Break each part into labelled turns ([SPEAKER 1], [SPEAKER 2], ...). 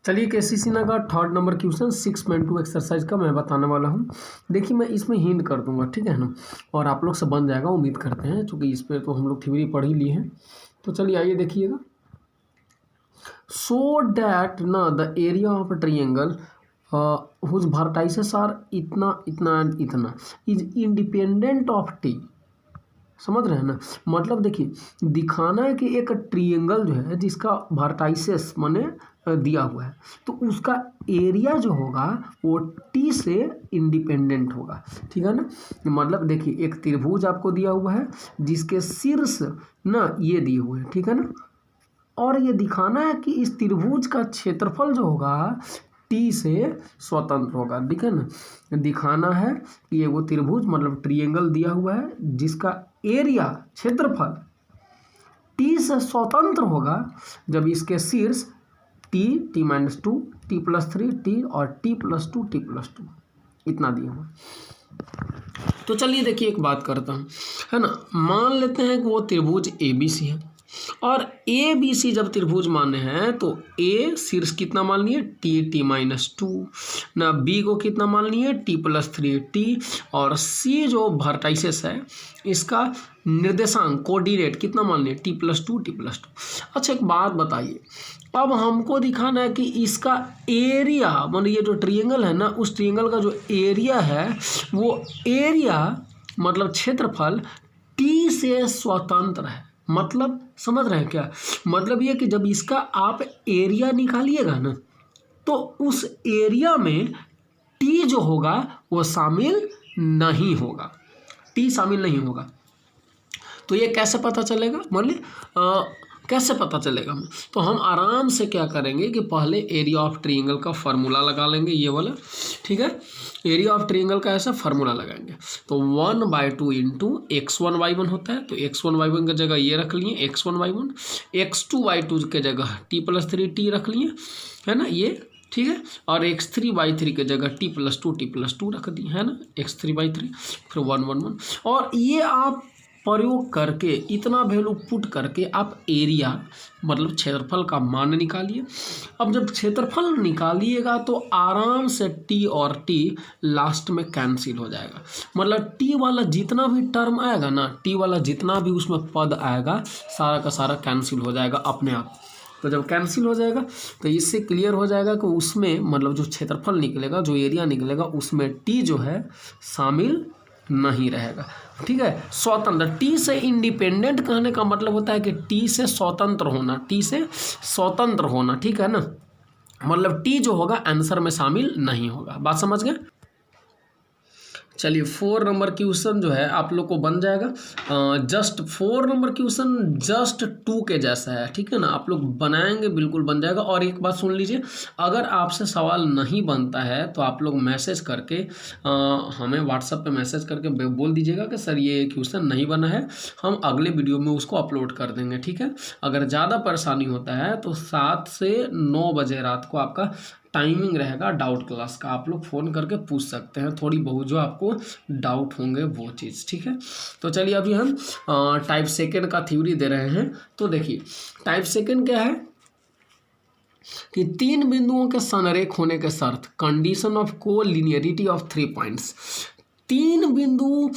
[SPEAKER 1] चलिए केसीसी ना का थर्ड नंबर क्वेश्चन 6.2 एक्सरसाइज का मैं बताने वाला हूँ। देखिए मैं इसमें हिंट कर दूंगा, ठीक है ना, और आप लोग से बन जाएगा उम्मीद करते हैं, क्योंकि इस पर तो हम लोग थ्योरी पढ़ ही लिए हैं। तो चलिए आइए देखिएगा। सो डैट ना the area of triangle whose vertices are इतना इतना एंड इतना इज इंडिपेंडेंट ऑफ टी। समझ रहे हैं ना, मतलब देखिए दिखाना है कि एक ट्रायंगल जो है जिसका वर्टाइसेस माने दिया हुआ है, तो उसका एरिया जो होगा वो टी से इंडिपेंडेंट होगा, ठीक है ना। मतलब देखिए एक त्रिभुज आपको दिया हुआ है जिसके शीर्ष ना ये दिए हुए हैं, ठीक है ना, और ये दिखाना है कि इस त्रिभुज का क्षेत्रफल जो होगा टी से स्वतंत्र होगा, ठीक है ना। दिखाना है कि ये वो त्रिभुज मतलब ट्रायंगल दिया हुआ है जिसका एरिया क्षेत्रफल टी से स्वतंत्र होगा जब इसके शीर्ष टी -2 t+3 टी और t+2 t+2 इतना दिया हुआ। तो चलिए देखिए एक बात करता हूँ, है ना। मान लेते हैं कि वो त्रिभुज ABC है और ABC जब त्रिभुज माने हैं तो A शीर्ष कितना मान लिए t-2 ना, B को कितना मान लिए t+3 t और C जो वर्टाइसेस है इसका निर्देशांक कोऑर्डिनेट कितना मान लिए t+2 t+2। अच्छा एक बात बताइए, अब हमको दिखाना है कि इसका एरिया मतलब ये जो ट्रायंगल है ना उस ट्रायंगल का जो एरिया है वो एरिया मतलब क्षेत्रफल टी से स्वतंत्र है। मतलब समझ रहे हैं क्या, मतलब ये कि जब इसका आप एरिया निकालिएगा ना तो उस एरिया में टी जो होगा वो शामिल नहीं होगा, टी शामिल नहीं होगा। तो ये कैसे पता चलेगा, मान कैसे पता चलेगा, तो हम आराम से क्या करेंगे कि पहले एरिया ऑफ ट्रायंगल का फार्मूला लगा लेंगे, ये वाला, ठीक है। एरिया ऑफ ट्रायंगल का ऐसा फार्मूला लगाएंगे तो 1/2 इंटू x1y1 होता है, तो x1y1 की जगह ये रख लिए x1y1, x2y2 के जगह t+3 t रख लिए, है ना ये, ठीक है, और x3y3 के जगह t+2 रख दिए, है ना, x3y3 फिर 1 1 1 और ये आप प्रयोग करके इतना वैल्यू पुट करके आप एरिया मतलब क्षेत्रफल का मान निकालिए। अब जब क्षेत्रफल निकालिएगा तो आराम से टी और टी लास्ट में कैंसिल हो जाएगा, मतलब टी वाला जितना भी टर्म आएगा ना, टी वाला जितना भी उसमें पद आएगा सारा का सारा कैंसिल हो जाएगा अपने आप। तो जब कैंसिल हो जाएगा तो इससे क्लियर हो जाएगा कि उसमें मतलब जो क्षेत्रफल निकलेगा जो एरिया निकलेगा उसमें टी जो है शामिल नहीं रहेगा, ठीक है। स्वतंत्र, टी से इंडिपेंडेंट कहने का मतलब होता है कि टी से स्वतंत्र होना, टी से स्वतंत्र होना, ठीक है ना, मतलब टी जो होगा आंसर में शामिल नहीं होगा। बात समझ गए। चलिए 4 नंबर क्वेश्चन जो है आप लोग को बन जाएगा, जस्ट 4 नंबर क्वेश्चन जस्ट 2 के जैसा है, ठीक है ना, आप लोग बनाएंगे बिल्कुल बन जाएगा। और एक बात सुन लीजिए, अगर आपसे सवाल नहीं बनता है तो आप लोग मैसेज करके हमें व्हाट्सएप पे मैसेज करके बोल दीजिएगा कि सर ये क्वेश्चन नहीं बना है, हम अगले वीडियो में उसको अपलोड कर देंगे, ठीक है। अगर ज़्यादा परेशानी होता है तो 7 से 9 बजे रात को आपका टाइमिंग रहेगा डाउट क्लास का, आप लोग फ़ोन करके पूछ सकते हैं थोड़ी बहुत जो आपको डाउट होंगे वो चीज़, ठीक है। तो चलिए अभी हम टाइप सेकंड का थ्योरी दे रहे हैं। तो देखिए टाइप सेकंड क्या है कि 3 बिंदुओं के संरेख होने के शर्त, कंडीशन ऑफ को लीनियरिटी ऑफ 3 पॉइंट्स। 3 बिंदु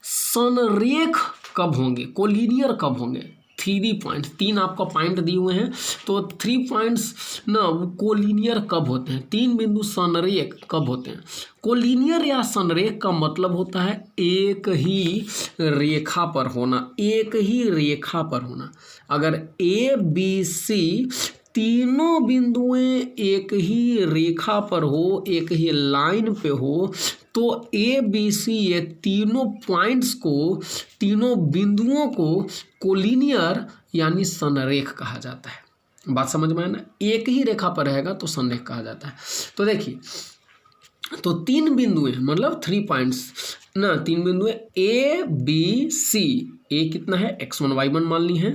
[SPEAKER 1] संरेख कब होंगे, कोलिनियर कब होंगे, 3 पॉइंट, 3 आपका पॉइंट दिए हुए हैं तो 3 पॉइंट्स ना वो कोलिनियर कब होते हैं, 3 बिंदु संरेख कब होते हैं। कोलिनियर या संरेख का मतलब होता है एक ही रेखा पर होना, एक ही रेखा पर होना। अगर ABC तीनों बिंदुएं एक ही रेखा पर हो, एक ही लाइन पे हो, तो ABC ये तीनों पॉइंट्स को, तीनों बिंदुओं को कोलिनियर यानी संरेख कहा जाता है। बात समझ में आया ना, एक ही रेखा पर रहेगा तो संरेख कहा जाता है। तो देखिए तो 3 बिंदुएं मतलब 3 पॉइंट्स ना, 3 बिंदुएं ABC, ए कितना है x1 y1 मान ली है,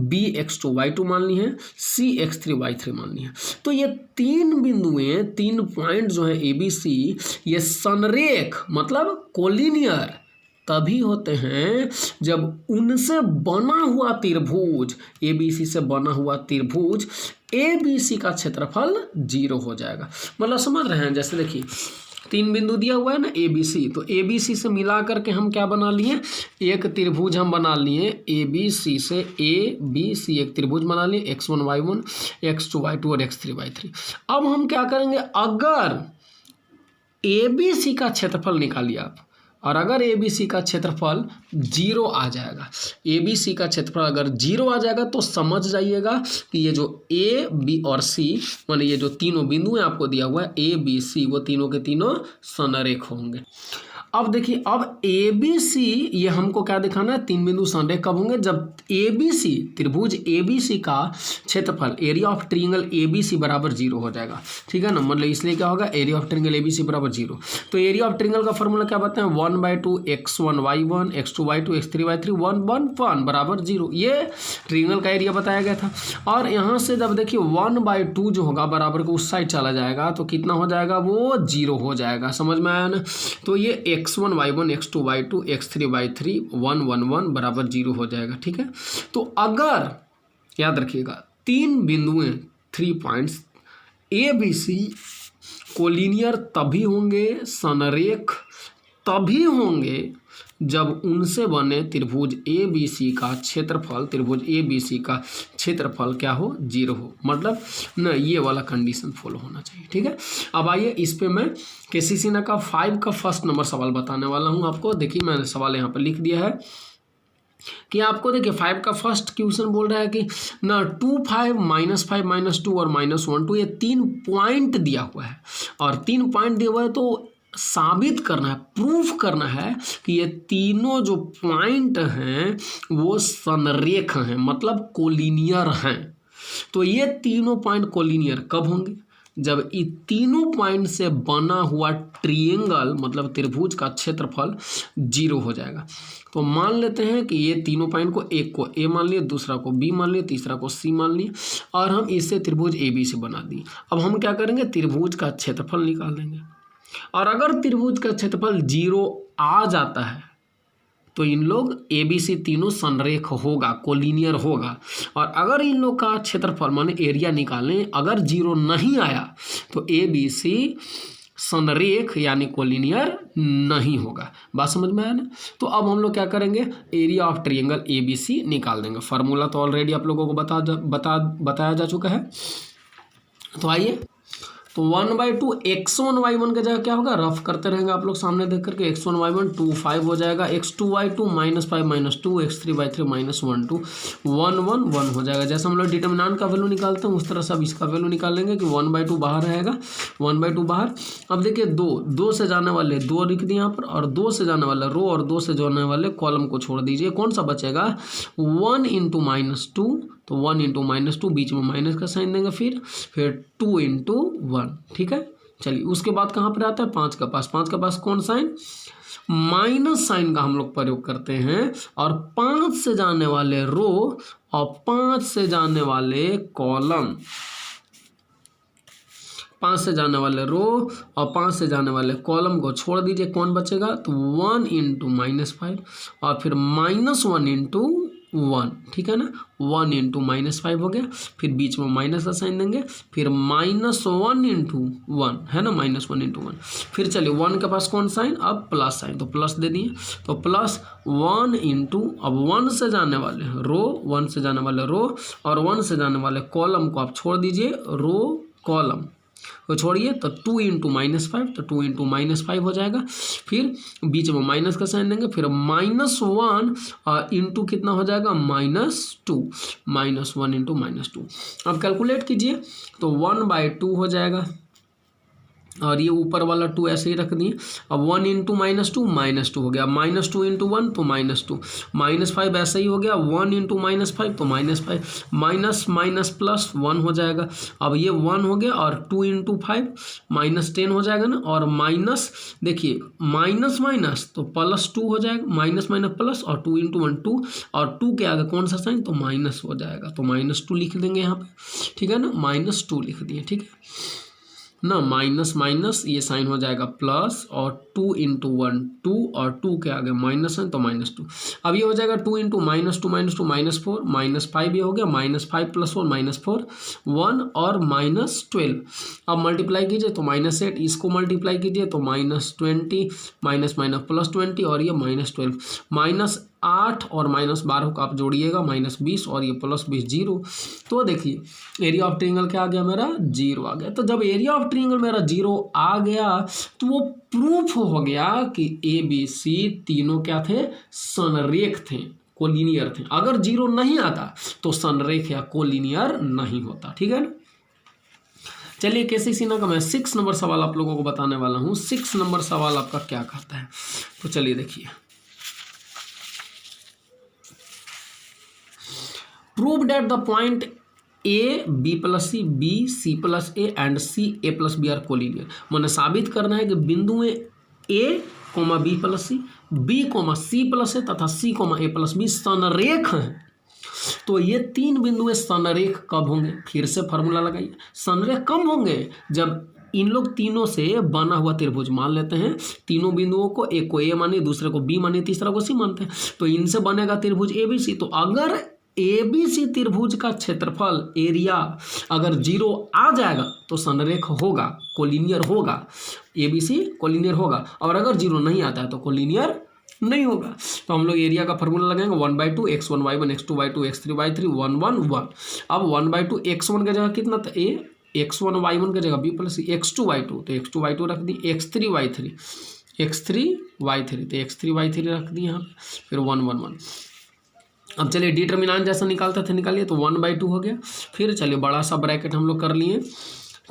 [SPEAKER 1] B x2 y2 मान ली है, C x3 y3 मान ली है। तो ये 3 बिंदुएं, 3 पॉइंट जो है ABC ये संरेख मतलब कोलिनियर तभी होते हैं जब उनसे बना हुआ त्रिभुज, ABC से बना हुआ त्रिभुज ABC का क्षेत्रफल 0 हो जाएगा। मतलब समझ रहे हैं, जैसे देखिए 3 बिंदु दिया हुआ है ना ABC, तो ABC से मिला करके हम क्या बना लिए, एक त्रिभुज हम बना लिए ABC से ABC एक त्रिभुज बना लिए, x1 y1 x2 y2 और x3 y3। अब हम क्या करेंगे, अगर ABC का क्षेत्रफल निकालिए आप, और अगर ABC का क्षेत्रफल 0 आ जाएगा, ABC का क्षेत्रफल अगर 0 आ जाएगा तो समझ जाइएगा कि ये जो A B और C माने ये जो तीनों बिंदु हैं आपको दिया हुआ है A B C, वो तीनों के तीनों संरेख होंगे। अब देखिए, अब ABC ये हमको क्या दिखाना है, 3 बिंदु संरेख कब होंगे, जब ABC त्रिभुज ABC का क्षेत्रफल एरिया ऑफ ट्रायंगल ABC बराबर 0 हो जाएगा। ठीक है ना, मतलब इसलिए क्या होगा, एरिया ऑफ ट्रायंगल ABC बराबर 0। तो एरिया ऑफ ट्रायंगल का फॉर्मूला क्या बताएं, 1/2 x1 y1 x2 y2 x3 y3 1 1 1 बराबर 0। ये ट्रायंगल का एरिया बताया गया था। और यहाँ से जब देखिए 1/2 जो होगा बराबर को उस साइड चला जाएगा तो कितना हो जाएगा, वो 0 हो जाएगा। समझ में आया ना। तो ये x1 y1 x2 y2 x3 y3 1 1 1 बराबर 0 हो जाएगा। ठीक है, तो अगर याद रखिएगा 3 बिंदुएं 3 पॉइंट्स ABC कोलिनियर तभी होंगे, संरेख तभी होंगे जब उनसे बने त्रिभुज ABC का क्षेत्रफल, त्रिभुज ABC का क्षेत्रफल क्या हो, 0 हो। मतलब न ये वाला कंडीशन फॉलो होना चाहिए। ठीक है, अब आइए इस पे मैं KCC का 5 का फर्स्ट नंबर सवाल बताने वाला हूँ आपको। देखिए मैंने सवाल यहाँ पर लिख दिया है कि आपको देखिए 5 का फर्स्ट क्वेश्चन बोल रहा है कि ना 2 5 -5 -2 और -1 2 ये 3 पॉइंट दिया हुआ है, और 3 पॉइंट दिया हुआ है तो साबित करना है, प्रूफ करना है कि ये तीनों जो पॉइंट हैं वो संरेख हैं, मतलब कोलिनियर हैं। तो ये तीनों पॉइंट कोलिनियर कब होंगे, जब ये तीनों पॉइंट से बना हुआ ट्रायंगल मतलब त्रिभुज का क्षेत्रफल 0 हो जाएगा। तो मान लेते हैं कि ये तीनों पॉइंट को, एक को A मान लिए, दूसरा को B मान लिए, तीसरा को C मान लिए, और हम इससे त्रिभुज ABC बना दिए। अब हम क्या करेंगे, त्रिभुज का क्षेत्रफल निकाल देंगे। और अगर त्रिभुज का क्षेत्रफल 0 आ जाता है तो इन लोग ABC तीनों संरेख होगा, कोलिनियर होगा। और अगर इन लोग का क्षेत्रफल माने एरिया निकालें, अगर 0 नहीं आया तो ABC संरेख यानी कोलिनियर नहीं होगा। बात समझ में आया ना। तो अब हम लोग क्या करेंगे, एरिया ऑफ ट्रायंगल ABC निकाल देंगे। फार्मूला तो ऑलरेडी आप लोगों को बताया जा चुका है। तो आइए, तो 1/2 x1 y1 की जगह क्या होगा, रफ करते रहेंगे आप लोग सामने देख करके, x1 y1 2 5 हो जाएगा, x2 y2 -5 -2 x3 y3 -1 2 1 1 1 हो जाएगा। जैसे हम लोग डिटर्मिनेंट का वैल्यू निकालते हैं उस तरह से अब इसका वैल्यू निकालेंगे कि 1/2 बाहर रहेगा, 1/2 बाहर। अब देखिए 2 से जाने वाले 2 लिख दिए यहाँ पर, और 2 से जाने वाला रो और 2 से जाने वाले कॉलम को छोड़ दीजिए। कौन सा बचेगा, 1 × -2, तो 1 × -2 बीच में माइनस का साइन देंगे, फिर 2 × 1। ठीक है, चलिए उसके बाद कहाँ पर आता है, 5 का पास। 5 का पास कौन साइन, माइनस साइन का हम लोग प्रयोग करते हैं। और 5 से जाने वाले रो और 5 से जाने वाले कॉलम, 5 से जाने वाले रो और 5 से जाने वाले कॉलम को छोड़ दीजिए। कौन बचेगा, तो 1 × -5 और फिर -1 × 1। ठीक है ना, 1 × -5 हो गया, फिर बीच में माइनस का साइन देंगे, फिर -1 × 1 है ना, -1 × 1। फिर चलिए 1 के पास कौन साइन, अब प्लस साइन, तो प्लस दे दिए, तो +1 × अब 1 से जाने वाले रो, 1 से जाने वाले रो और 1 से जाने वाले कॉलम को आप छोड़ दीजिए, रो कॉलम को छोड़िए, तो 2 × -5, तो 2 × -5 हो जाएगा। फिर बीच में माइनस का साइन देंगे, फिर -1 इंटू कितना हो जाएगा, -2, -1 × -2। अब कैलकुलेट कीजिए, तो 1/2 हो जाएगा, और ये ऊपर वाला 2 ऐसे ही रख दिए। अब 1 × -2 -2 हो गया, -2 × 1 तो -2, -5 ऐसे ही हो गया, 1 × -5 तो -5, माइनस प्लस 1 हो जाएगा। अब ये 1 हो गया, और 2 × 5 -10 हो जाएगा ना, और माइनस देखिए माइनस तो +2 हो जाएगा, माइनस प्लस, और 2 × 1 2, और 2 के आगे कौन सा साइन, तो माइनस हो जाएगा, तो -2 लिख देंगे यहाँ पे। ठीक है ना, -2 लिख दिए। ठीक है, ना, माइनस माइनस ये साइन हो जाएगा प्लस, और 2 इंटू 1 2, और 2 के आगे माइनस है तो -2। अब ये हो जाएगा 2 इंटू -2 -2 -4, -5 ये हो गया, -5 + 4 -4 1 और -12। अब मल्टीप्लाई कीजिए तो -8, इसको मल्टीप्लाई कीजिए तो -20, माइनस माइनस +20, और ये -12, -8 और -12 को आप जोड़िएगा -20, और ये +20 0। तो देखिए एरिया ऑफ ट्रायंगल क्या आ गया मेरा, 0 आ गया। तो जब एरिया ऑफ ट्रायंगल मेरा 0 आ गया तो वो प्रूफ हो गया कि ABC तीनों क्या थे, संरेख थे, कोलिनियर थे। अगर 0 नहीं आता तो संरेख या कोलिनियर नहीं होता। ठीक है ना। चलिए केसी-सीना का मैं 6 नंबर सवाल आप लोगों को बताने वाला हूँ। 6 नंबर सवाल आपका क्या कहता है, तो चलिए देखिए। Prove that the point A B + C B C + A and C A + B are collinear. मैंने साबित करना है कि बिंदुएं A, B + C, B, C + A तथा C, A + B संरेख हैं। तो ये 3 बिंदुएं संरेख कब होंगे, फिर से फार्मूला लगाइए। संरेख कब होंगे, जब इन लोग तीनों से बना हुआ त्रिभुज मान लेते हैं। तीनों बिंदुओं को, एक को A मानिए, दूसरे को B मानिए, तीसरा को C मानते हैं, तो इनसे बनेगा त्रिभुज ABC। तो अगर ABC त्रिभुज का क्षेत्रफल, एरिया अगर 0 आ जाएगा तो संरेख होगा, कोलिनियर होगा। ABC कोलिनियर होगा, और अगर 0 नहीं आता है तो कोलिनियर नहीं होगा। तो हम लोग एरिया का फार्मूला लगाएंगे 1/2 x1 y1 x2 y2 x3 y3 1 1 1। अब 1/2 x1 की जगह कितना था, A, x1 y1 की जगह B + C, x2 y2 तो x2 y2 रख दी, x3 y3 तो x3 y3 रख दी यहाँ पे, फिर 1 1 1। अब चलिए डिटर्मिनेंट जैसा निकालते थे निकालिए, तो 1/2 हो गया। फिर चलिए बड़ा सा ब्रैकेट हम लोग कर लिए,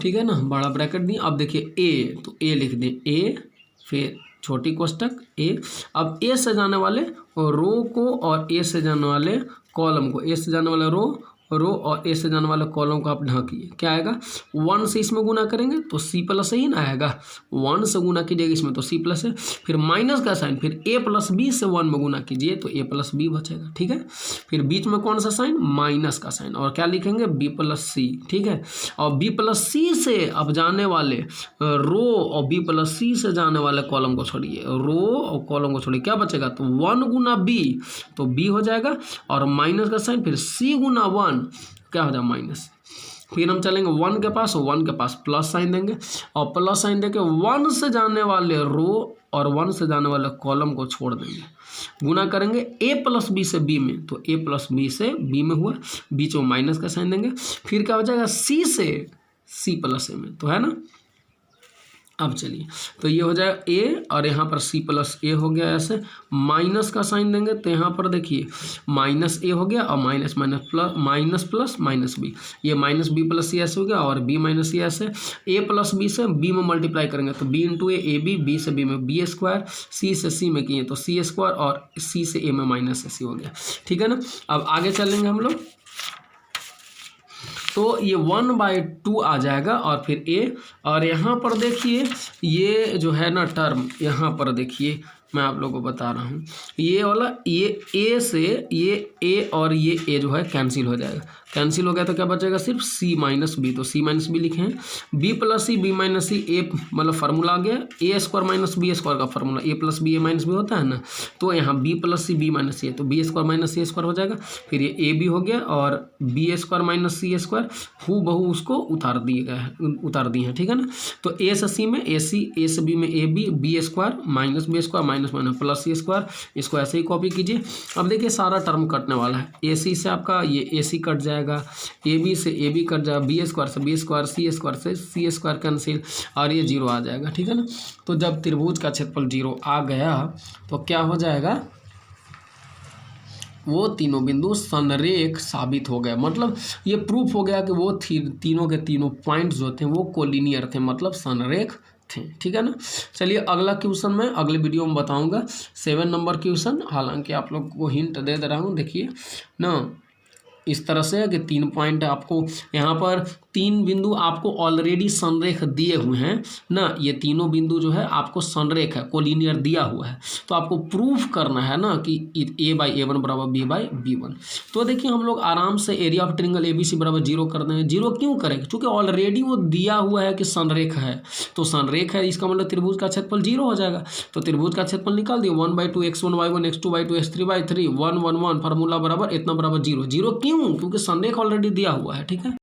[SPEAKER 1] ठीक है ना, बड़ा ब्रैकेट दिए। अब देखिए A, तो A लिख दें A, फिर छोटी कोष्टक A। अब A से जाने वाले रो को और A से जाने वाले कॉलम को, A से जाने वाले रो और A से जाने वाले कॉलम को आप ढांकिए। क्या आएगा, 1 से इसमें गुना करेंगे तो C + A ही ना आएगा, 1 से गुना कीजिएगा इसमें तो C + A, फिर माइनस का साइन, फिर A + B से 1 में गुना कीजिए तो A + B बचेगा। ठीक है, फिर बीच में कौन सा साइन, माइनस का साइन, और क्या लिखेंगे B + C। ठीक है, और B + C से अब जाने वाले रो और B + C से जाने वाले कॉलम को छोड़िए, रो और कॉलम को छोड़िए, क्या बचेगा, तो 1 गुना B तो B हो जाएगा, और माइनस का साइन, फिर C गुना 1 क्या हो जाएगा, माइनस। फिर हम चलेंगे 1 के पास, 1 के पास प्लस साइन देंगे, और प्लस साइन देके 1 से जाने वाले रो और 1 से जाने वाले कॉलम को छोड़ देंगे, गुना करेंगे A + B से B में, तो A + B से B में हुआ, बीच में माइनस का साइन देंगे, फिर क्या हो जाएगा C से C + A में, तो है ना। अब चलिए, तो ये हो जाएगा A, और यहाँ पर C + A हो गया, ऐसे माइनस का साइन देंगे तो यहाँ पर देखिए -A हो गया, और माइनस प्लस -B, ये -B + C ऐसे हो गया, और B - C ऐसे। A + B से B में मल्टीप्लाई करेंगे तो B × A AB, B से B में B², C से C में किए तो C², और C से A में -AC हो गया। ठीक है ना। अब आगे चलेंगे हम लोग, तो ये 1/2 आ जाएगा, और फिर A, और यहाँ पर देखिए ये जो है ना टर्म, यहाँ पर देखिए मैं आप लोगों को बता रहा हूँ, ये वाला, ये A से ये A और ये A जो है कैंसिल हो जाएगा। कैंसिल हो गया तो क्या बचेगा, सिर्फ C - B, तो C - B लिखे हैं। B + C B - C A, मतलब फार्मूला आ गया A² - B² का formula, A + B A - B होता है ना, तो यहाँ B + C B - C, तो B² - C² हो जाएगा। फिर ये AB हो गया, और B² - C² हूबहू उसको उतार दिए हैं। ठीक है ना। तो A से C में AC, A से B में AB, B² - B² minus plus C², इसको ऐसे ही कॉपी कीजिए। अब देखिए सारा टर्म कटने वाला है, AC से आपका ये AC कट जाएगा, AB से AB कट जाएगा, B² से B², C² से C² कैंसिल, और ये 0 आ जाएगा। ठीक है ना। तो जब त्रिभुज का क्षेत्रफल 0 आ गया तो क्या हो जाएगा, वो तीनों बिंदु संरेख साबित हो गए, मतलब ये प्रूफ हो गया कि वो तीनों के तीनों पॉइंट्स जो थे वो कोलिनियर थे, मतलब संरेख थे। ठीक है ना। चलिए अगला क्वेश्चन मैं अगले वीडियो में बताऊंगा, 7 नंबर क्वेश्चन। हालांकि आप लोग को हिंट दे रहा हूँ, देखिए ना, इस तरह से कि 3 पॉइंट आपको यहाँ पर तीन बिंदु आपको ऑलरेडी संरेख दिए हुए हैं ना, ये तीनों बिंदु जो है आपको संरेख है, कोलिनियर दिया हुआ है, तो आपको प्रूफ करना है ना कि a/a1 बराबर b/b1। तो देखिए हम लोग आराम से एरिया ऑफ ट्रिंगल ABC बराबर 0 कर देंगे। 0 क्यों करेंगे? क्योंकि ऑलरेडी वो दिया हुआ है कि संरेख है, तो संरेख है इसका मतलब त्रिभुज का क्षेत्रफल 0 हो जाएगा। तो त्रिभुज का क्षेत्रफल निकाल दिए 1/2 x1y1 x2y2 x3y3 1 1 1 फार्मूला बराबर इतना बराबर 0। 0 क्यों? क्योंकि संरेख ऑलरेडी दिया हुआ है, ठीक है।